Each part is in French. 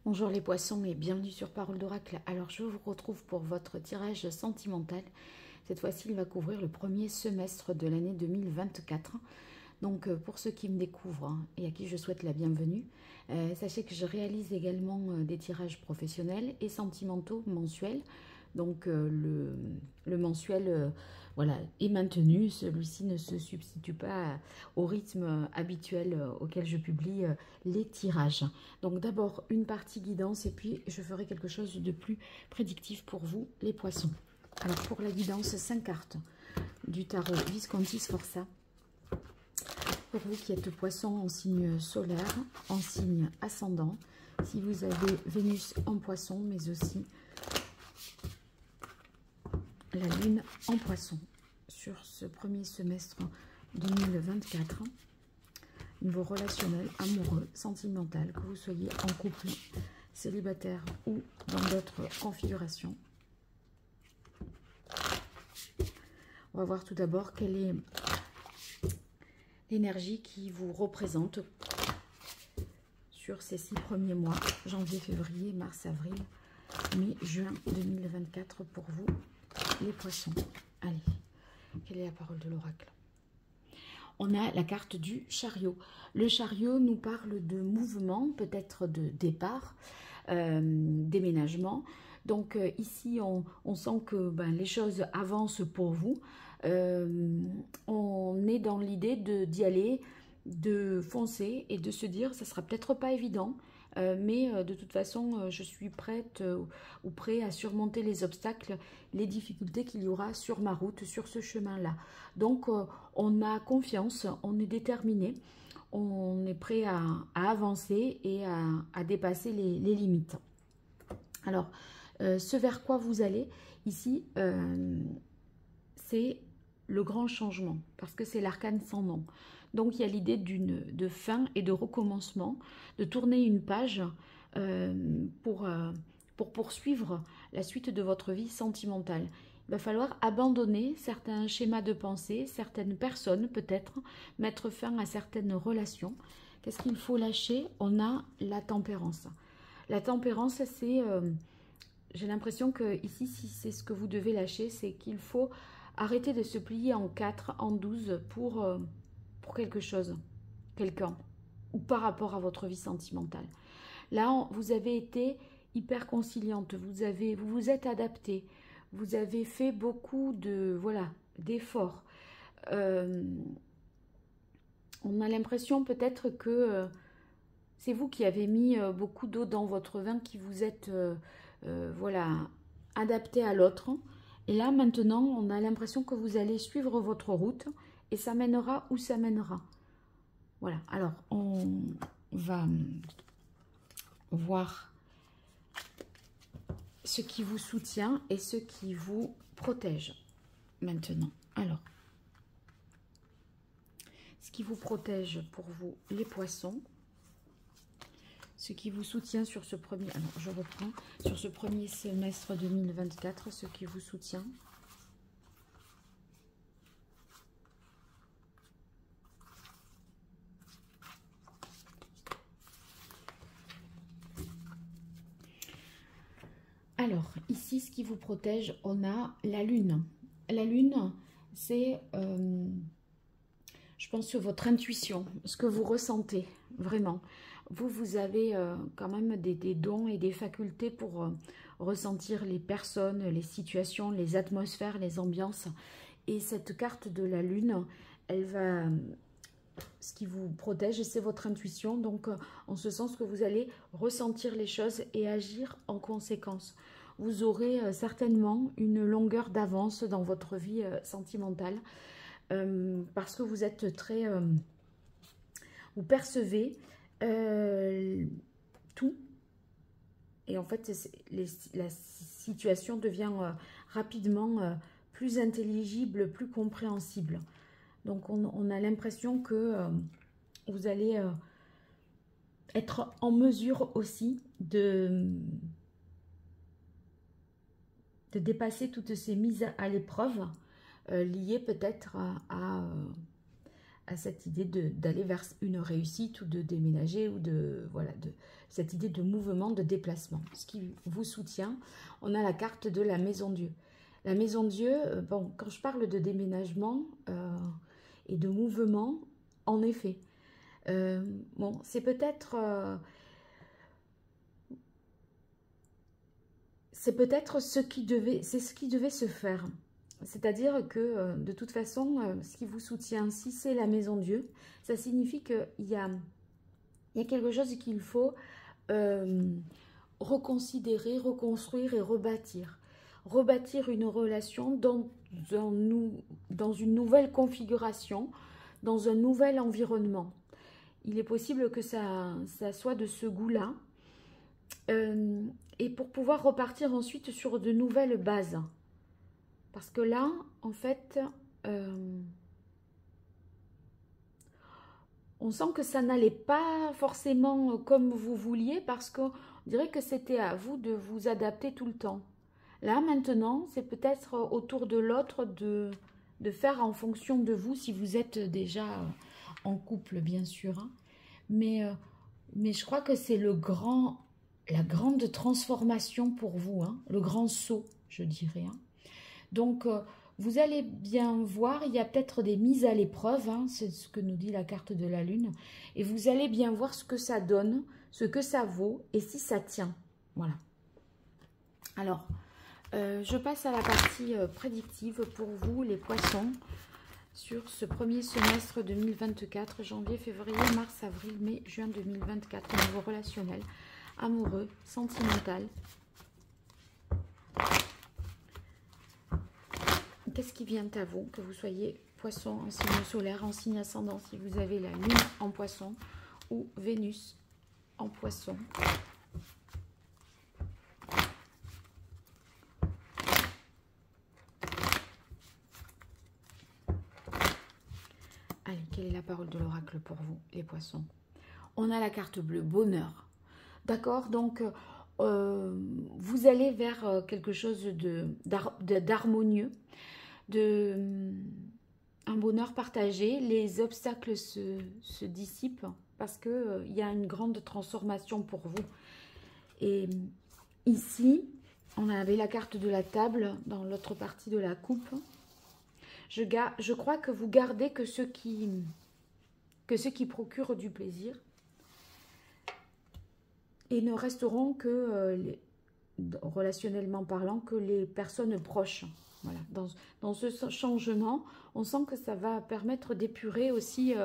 Bonjour les poissons et bienvenue sur Parole d'Oracle. Alors je vous retrouve pour votre tirage sentimental. Cette fois-ci il va couvrir le premier semestre de l'année 2024. Donc pour ceux qui me découvrent et à qui je souhaite la bienvenue, sachez que je réalise également des tirages professionnels et sentimentaux mensuels. Donc le mensuel voilà, est maintenu, celui-ci ne se substitue pas au rythme habituel auquel je publie les tirages. Donc d'abord une partie guidance et puis je ferai quelque chose de plus prédictif pour vous les poissons. Alors pour la guidance, 5 cartes du tarot Visconti Sforza. Pour vous qui êtes poisson en signe solaire, en signe ascendant, si vous avez Vénus en poisson, mais aussi la lune en poisson sur ce premier semestre 2024, niveau relationnel, amoureux, sentimental, que vous soyez en couple, célibataire ou dans d'autres configurations. On va voir tout d'abord quelle est l'énergie qui vous représente sur ces 6 premiers mois, janvier, février, mars, avril, mai, juin 2024 pour vous les poissons. Allez, quelle est la parole de l'oracle? On a la carte du chariot. Le chariot nous parle de mouvement, peut-être de départ, déménagement. Donc ici, on sent que les choses avancent pour vous. On est dans l'idée d'y aller, de foncer et de se dire, ça sera peut-être pas évident, mais de toute façon, je suis prête ou prêt à surmonter les obstacles, les difficultés qu'il y aura sur ma route, sur ce chemin-là. Donc, on a confiance, on est déterminé, on est prêt à avancer et à dépasser les limites. Alors, ce vers quoi vous allez, ici, c'est le grand changement, parce que c'est l'arcane sans nom. Donc, il y a l'idée de fin et de recommencement, de tourner une page pour poursuivre la suite de votre vie sentimentale. Il va falloir abandonner certains schémas de pensée, certaines personnes peut-être, mettre fin à certaines relations. Qu'est-ce qu'il faut lâcher? On a la tempérance. La tempérance, c'est... j'ai l'impression que ici, si c'est ce que vous devez lâcher, c'est qu'il faut arrêter de se plier en 4, en 12 pour quelque chose, quelqu'un, ou par rapport à votre vie sentimentale. Là, vous avez été hyper conciliante, vous vous êtes adapté, vous avez fait beaucoup d'efforts. On a l'impression peut-être que c'est vous qui avez mis beaucoup d'eau dans votre vin, qui vous êtes adapté à l'autre. Et là, maintenant, on a l'impression que vous allez suivre votre route et ça mènera où ça mènera. Voilà, alors on va voir ce qui vous soutient et ce qui vous protège maintenant. Alors, ce qui vous protège pour vous, les poissons, ce qui vous soutient sur ce premier, alors je reprends, sur ce premier semestre 2024, ce qui vous soutient. Alors, ici, ce qui vous protège, on a la lune. La lune, c'est, je pense, votre intuition, ce que vous ressentez, vraiment. Vous avez quand même des dons et des facultés pour ressentir les personnes, les situations, les atmosphères, les ambiances. Et cette carte de la lune, elle va... Ce qui vous protège, c'est votre intuition. Donc, en ce sens que vous allez ressentir les choses et agir en conséquence. Vous aurez certainement une longueur d'avance dans votre vie sentimentale parce que vous êtes très... vous percevez tout. Et en fait, la situation devient rapidement plus intelligible, plus compréhensible. Donc, on a l'impression que vous allez être en mesure aussi de dépasser toutes ces mises à l'épreuve liées peut-être à cette idée d'aller vers une réussite ou de déménager ou de cette idée de mouvement, de déplacement. Ce qui vous soutient, on a la carte de la Maison Dieu. La Maison Dieu, bon, quand je parle de déménagement et de mouvement, en effet, bon, c'est peut-être ce qui devait se faire. C'est-à-dire que de toute façon, ce qui vous soutient, si c'est la Maison Dieu, ça signifie qu'il y a quelque chose qu'il faut reconsidérer, reconstruire et rebâtir. Rebâtir une relation dans une nouvelle configuration, dans un nouvel environnement. Il est possible que ça soit de ce goût-là. Et pour pouvoir repartir ensuite sur de nouvelles bases. Parce que là, en fait, on sent que ça n'allait pas forcément comme vous vouliez, parce qu'on dirait que c'était à vous de vous adapter tout le temps. Là, maintenant, c'est peut-être autour de l'autre de faire en fonction de vous, si vous êtes déjà en couple, bien sûr. Hein. Mais je crois que c'est la grande transformation pour vous, hein, le grand saut, je dirais. Hein. Donc, vous allez bien voir, il y a peut-être des mises à l'épreuve, hein, c'est ce que nous dit la carte de la Lune, et vous allez bien voir ce que ça donne, ce que ça vaut, et si ça tient. Voilà. Alors, je passe à la partie prédictive pour vous, les poissons, sur ce premier semestre 2024, janvier, février, mars, avril, mai, juin 2024, au niveau relationnel, amoureux, sentimental. Qu'est-ce qui vient à vous, que vous soyez poisson en signe solaire, en signe ascendant, si vous avez la Lune en poisson ou Vénus en poisson. Allez, quelle est la parole de l'oracle pour vous, les poissons? On a la carte bleue, bonheur. D'accord, donc vous allez vers quelque chose d'harmonieux, un bonheur partagé. Les obstacles se dissipent parce qu'il y a une grande transformation pour vous. Et ici, on avait la carte de la table dans l'autre partie de la coupe. Je crois que vous gardez que ce qui procure du plaisir. Et ne resteront que, relationnellement parlant, que les personnes proches. Voilà. Dans ce changement, on sent que ça va permettre d'épurer aussi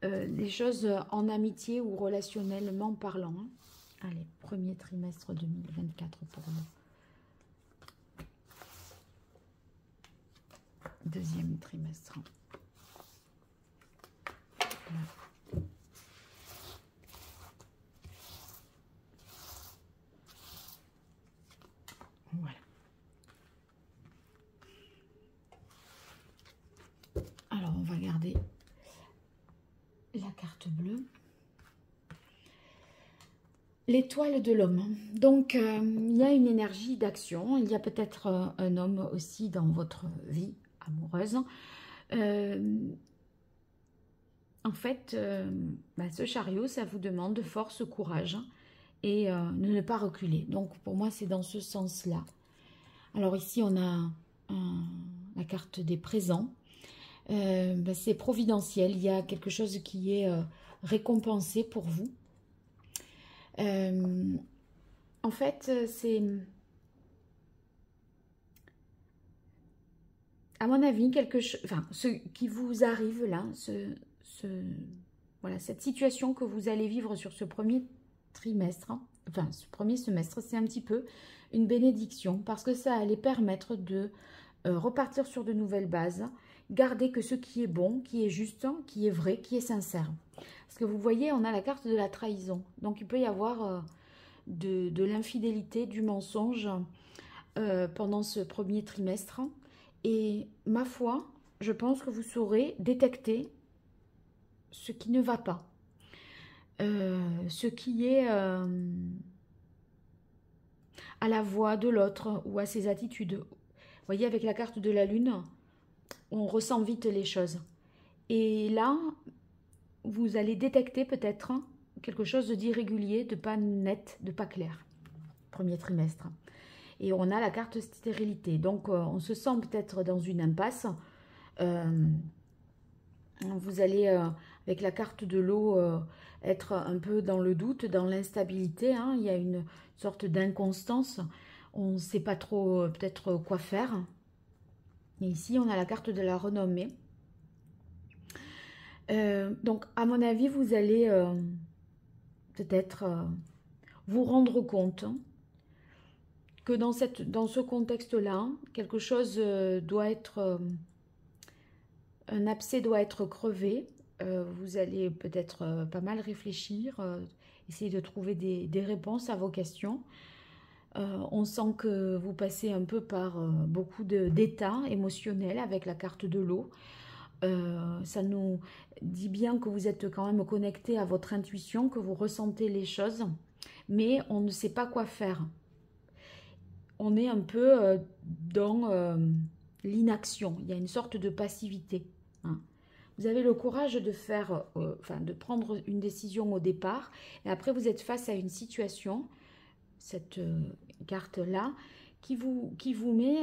les choses en amitié ou relationnellement parlant. Hein. Allez, premier trimestre 2024 pour nous. Deuxième trimestre. Voilà. Voilà. Alors, on va garder la carte bleue. L'étoile de l'homme. Donc, il y a une énergie d'action. Il y a peut-être un homme aussi dans votre vie amoureuse. En fait, ce chariot, ça vous demande force, courage et de ne pas reculer. Donc, pour moi, c'est dans ce sens-là. Alors, ici, on a la carte des présents. C'est providentiel. Il y a quelque chose qui est récompensé pour vous. En fait, c'est... À mon avis, quelque chose... Enfin, ce qui vous arrive là, voilà, cette situation que vous allez vivre sur ce premier trimestre, hein, enfin, ce premier semestre, c'est un petit peu une bénédiction parce que ça allait permettre de repartir sur de nouvelles bases, garder que ce qui est bon, qui est juste, qui est vrai, qui est sincère. Parce que vous voyez, on a la carte de la trahison. Donc, il peut y avoir de l'infidélité, du mensonge pendant ce premier trimestre. Et ma foi, je pense que vous saurez détecter ce qui ne va pas. Ce qui est à la voix de l'autre ou à ses attitudes. Vous voyez, avec la carte de la Lune, on ressent vite les choses. Et là, vous allez détecter peut-être quelque chose d'irrégulier, de pas net, de pas clair. Premier trimestre. Et on a la carte stérilité. Donc, on se sent peut-être dans une impasse. Vous allez, avec la carte de l'eau, être un peu dans le doute, dans l'instabilité. Hein. Il y a une sorte d'inconstance. On ne sait pas trop peut-être quoi faire. Et ici, on a la carte de la renommée. Donc, à mon avis, vous allez peut-être vous rendre compte que dans ce contexte-là, quelque chose doit être... un abcès doit être crevé. Vous allez peut-être pas mal réfléchir, essayer de trouver des réponses à vos questions. On sent que vous passez un peu par beaucoup d'états émotionnels avec la carte de l'eau. Ça nous dit bien que vous êtes quand même connecté à votre intuition, que vous ressentez les choses, mais on ne sait pas quoi faire. On est un peu dans l'inaction. Il y a une sorte de passivité. Hein. Vous avez le courage de faire, de prendre une décision au départ, et après vous êtes face à une situation, cette carte-là, qui vous met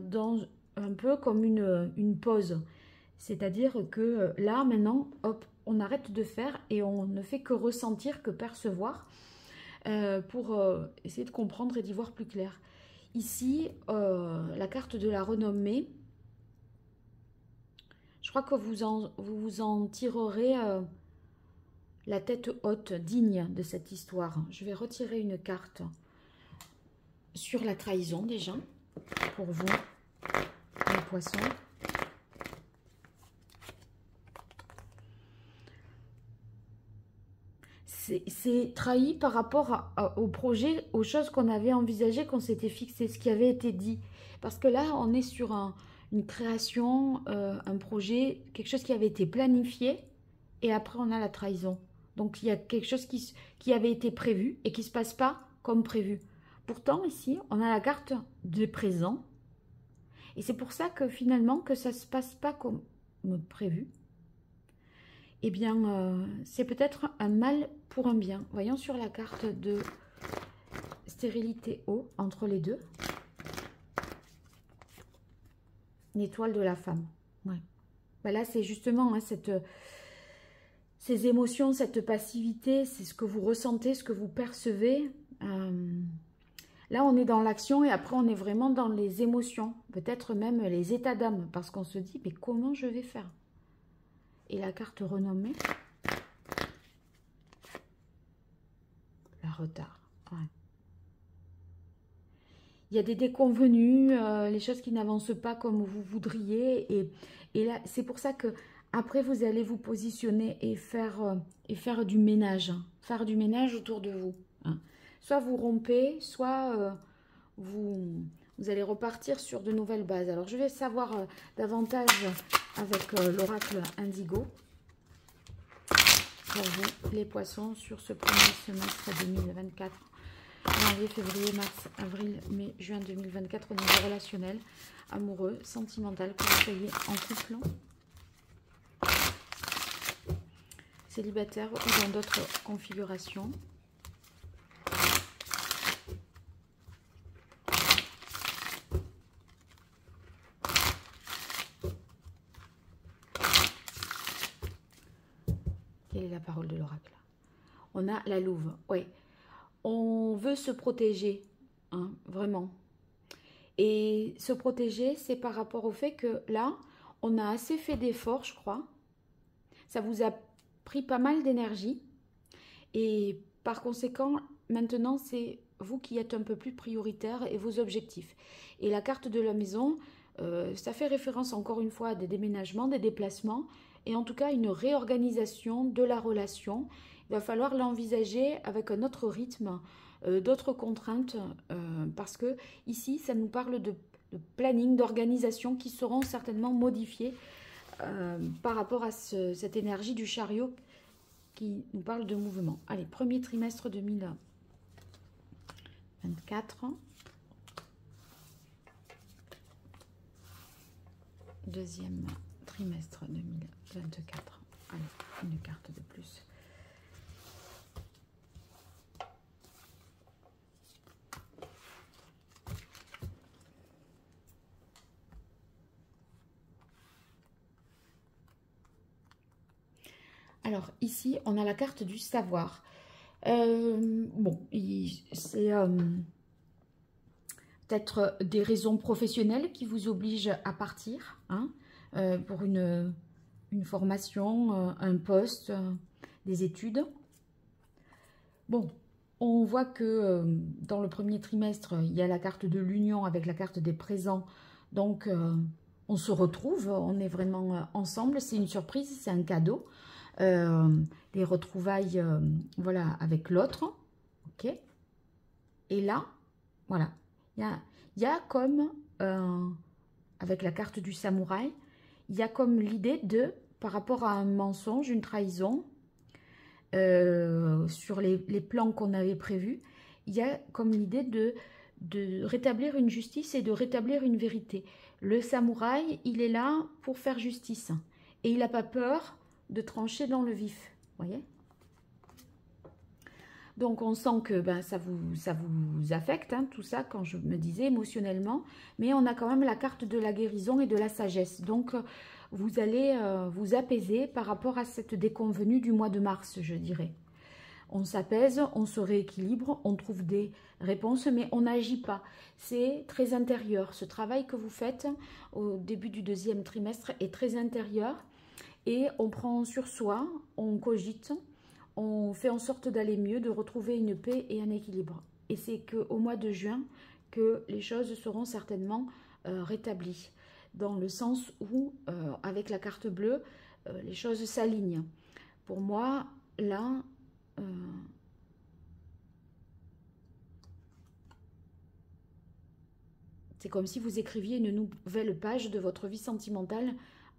dans un peu comme une pause. C'est-à-dire que là, maintenant, hop, on arrête de faire et on ne fait que ressentir, que percevoir, pour essayer de comprendre et d'y voir plus clair. Ici, la carte de la renommée, je crois que vous vous en tirerez la tête haute, digne de cette histoire. Je vais retirer une carte sur la trahison déjà, pour vous, les poissons. C'est trahi par rapport au projet, aux choses qu'on avait envisagées, qu'on s'était fixé, ce qui avait été dit. Parce que là, on est sur une création, un projet, quelque chose qui avait été planifié, et après on a la trahison. Donc il y a quelque chose qui avait été prévu et qui ne se passe pas comme prévu. Pourtant, ici, on a la carte du présent, et c'est pour ça que finalement, que ça ne se passe pas comme prévu. Eh bien, c'est peut-être un mal pour un bien. Voyons sur la carte de stérilité eau, entre les deux. L'étoile de la femme. Ouais. Ben là, c'est justement hein, ces émotions, cette passivité, c'est ce que vous ressentez, ce que vous percevez. Là, on est dans l'action et après, on est vraiment dans les émotions. Peut-être même les états d'âme, parce qu'on se dit, mais comment je vais faire? Et la carte renommée, la retard. Ouais. Il y a des déconvenus, les choses qui n'avancent pas comme vous voudriez. Et là, c'est pour ça que après vous allez vous positionner et faire du ménage. Faire du ménage autour de vous. Hein. Soit vous rompez, soit vous allez repartir sur de nouvelles bases. Alors, je vais savoir davantage avec l'oracle Indigo. Pour vous, les poissons, sur ce premier semestre 2024. Janvier, février, mars, avril, mai, juin 2024 au niveau relationnel, amoureux, sentimental, que vous soyez en couple, célibataire ou dans d'autres configurations. Quelle est la parole de l'oracle? On a la louve, oui. On veut se protéger, hein, vraiment. Et se protéger, c'est par rapport au fait que là, on a assez fait d'efforts, je crois. Ça vous a pris pas mal d'énergie. Et par conséquent, maintenant, c'est vous qui êtes un peu plus prioritaire et vos objectifs. Et la carte de la maison, ça fait référence encore une fois à des déménagements, des déplacements, et en tout cas une réorganisation de la relation. Il va falloir l'envisager avec un autre rythme, d'autres contraintes, parce que ici, ça nous parle de planning, d'organisation qui seront certainement modifiées par rapport à cette énergie du chariot qui nous parle de mouvement. Allez, premier trimestre 2024. Deuxième trimestre 2024. Allez, une carte de plus. Alors, ici, on a la carte du savoir. Bon, c'est peut-être des raisons professionnelles qui vous obligent à partir, hein, pour une formation, un poste, des études. Bon, on voit que dans le premier trimestre, il y a la carte de l'union avec la carte des présents. Donc, on se retrouve, on est vraiment ensemble. C'est une surprise, c'est un cadeau. Des retrouvailles, voilà, avec l'autre. Ok. Et là, voilà, il y a comme, avec la carte du samouraï, il y a comme l'idée de, par rapport à un mensonge, une trahison, sur les plans qu'on avait prévus, il y a comme l'idée de rétablir une justice et de rétablir une vérité. Le samouraï, il est là pour faire justice. Et il n'a pas peur de trancher dans le vif. Voyez? Donc, on sent que ben, ça vous affecte, hein, tout ça, quand je me disais émotionnellement. Mais on a quand même la carte de la guérison et de la sagesse. Donc, vous allez vous apaiser par rapport à cette déconvenue du mois de mars, je dirais. On s'apaise, on se rééquilibre, on trouve des réponses, mais on n'agit pas. C'est très intérieur. Ce travail que vous faites au début du deuxième trimestre est très intérieur. Et on prend sur soi, on cogite, on fait en sorte d'aller mieux, de retrouver une paix et un équilibre. Et c'est qu'au mois de juin que les choses seront certainement rétablies. Dans le sens où, avec la carte bleue, les choses s'alignent. Pour moi, là, c'est comme si vous écriviez une nouvelle page de votre vie sentimentale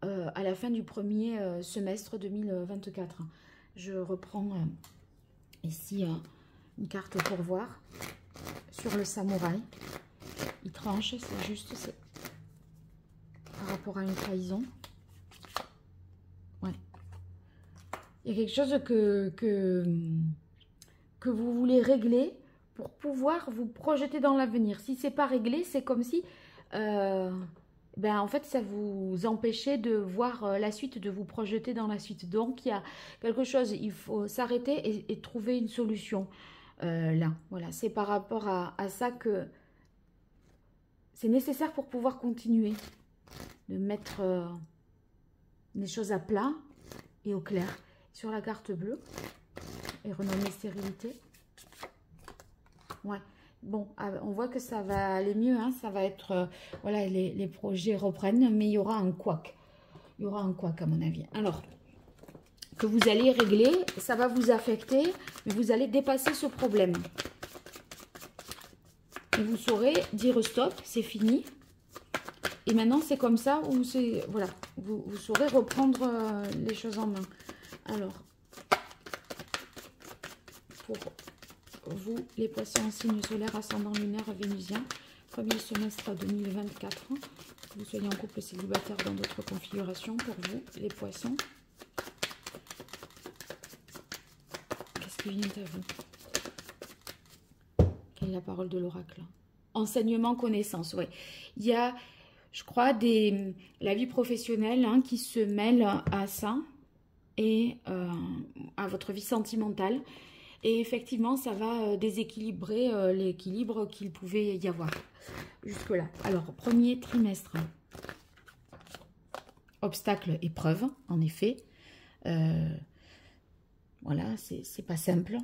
à la fin du premier semestre 2024. Je reprends ici une carte pour voir sur le samouraï. Il tranche, c'est juste par rapport à une trahison. Ouais. Il y a quelque chose que vous voulez régler pour pouvoir vous projeter dans l'avenir. Si ce n'est pas réglé, c'est comme si... ben en fait, ça vous empêchait de voir la suite, de vous projeter dans la suite. Donc, il y a quelque chose, il faut s'arrêter et trouver une solution là. Voilà, c'est par rapport à ça que c'est nécessaire pour pouvoir continuer, de mettre les choses à plat et au clair. Sur la carte bleue, et renommer stérilité. Ouais. Bon, on voit que ça va aller mieux, hein, ça va être, voilà, les projets reprennent, mais il y aura un couac. Il y aura un couac à mon avis. Alors, que vous allez régler, ça va vous affecter, mais vous allez dépasser ce problème. Et vous saurez dire stop, c'est fini. Et maintenant, c'est comme ça, où c'est, voilà, vous saurez reprendre les choses en main. Alors, pour... vous, les poissons en signe solaire, ascendant lunaire, vénusien, premier semestre 2024, que vous soyez en couple célibataire dans d'autres configurations, pour vous, les poissons, qu'est-ce qui vient à vous? Quelle est la parole de l'oracle? Enseignement, connaissance, oui. Il y a, je crois, la vie professionnelle hein, qui se mêle à ça et à votre vie sentimentale. Et effectivement, ça va déséquilibrer l'équilibre qu'il pouvait y avoir jusque-là. Alors, premier trimestre. Obstacle, épreuve, en effet. Voilà, c'est pas simple.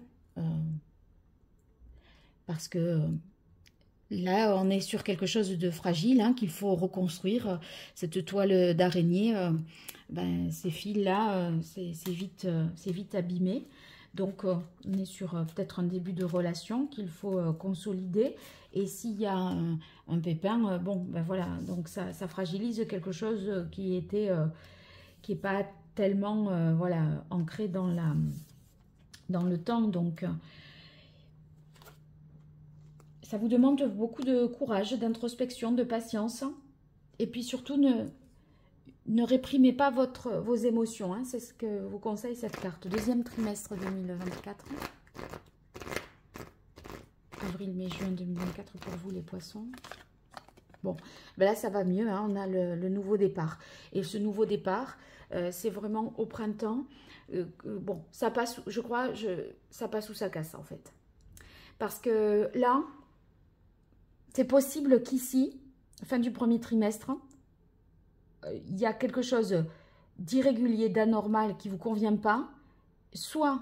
Parce que là, on est sur quelque chose de fragile hein, qu'il faut reconstruire. Cette toile d'araignée, ben, ces fils-là, c'est vite abîmé. Donc, on est sur peut-être un début de relation qu'il faut consolider. Et s'il y a un pépin, bon, ben voilà, donc ça fragilise quelque chose qui est pas tellement voilà, ancré dans le temps. Donc, ça vous demande beaucoup de courage, d'introspection, de patience. Et puis surtout, ne réprimez pas vos émotions. Hein. C'est ce que vous conseille cette carte. Deuxième trimestre 2024. Avril, mai, juin 2024 pour vous les poissons. Bon, ben là, ça va mieux, hein, on a le nouveau départ. Et ce nouveau départ, c'est vraiment au printemps. Bon, ça passe, je crois, ça passe ou ça casse, en fait. Parce que là, c'est possible qu'ici, fin du premier trimestre, il y a quelque chose d'irrégulier, d'anormal qui ne vous convient pas. Soit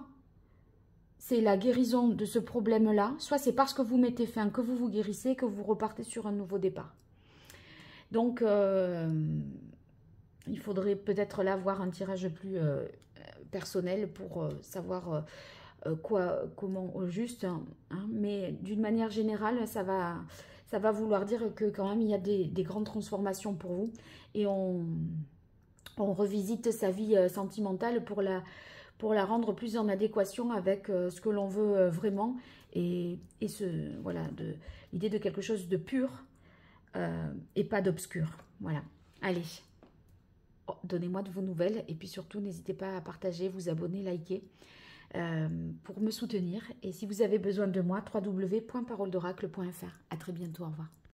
c'est la guérison de ce problème-là, soit c'est parce que vous mettez fin, que vous vous guérissez, que vous repartez sur un nouveau départ. Donc, il faudrait peut-être là voir un tirage plus personnel pour savoir comment au juste. Hein, mais d'une manière générale, ça va vouloir dire que quand même, il y a des grandes transformations pour vous. Et on revisite sa vie sentimentale pour la rendre plus en adéquation avec ce que l'on veut vraiment. Et voilà, l'idée de quelque chose de pur et pas d'obscur. Voilà. Allez, donnez-moi de vos nouvelles. Et puis surtout, n'hésitez pas à partager, vous abonner, liker pour me soutenir. Et si vous avez besoin de moi, www.paroledoracle.fr. À très bientôt, au revoir.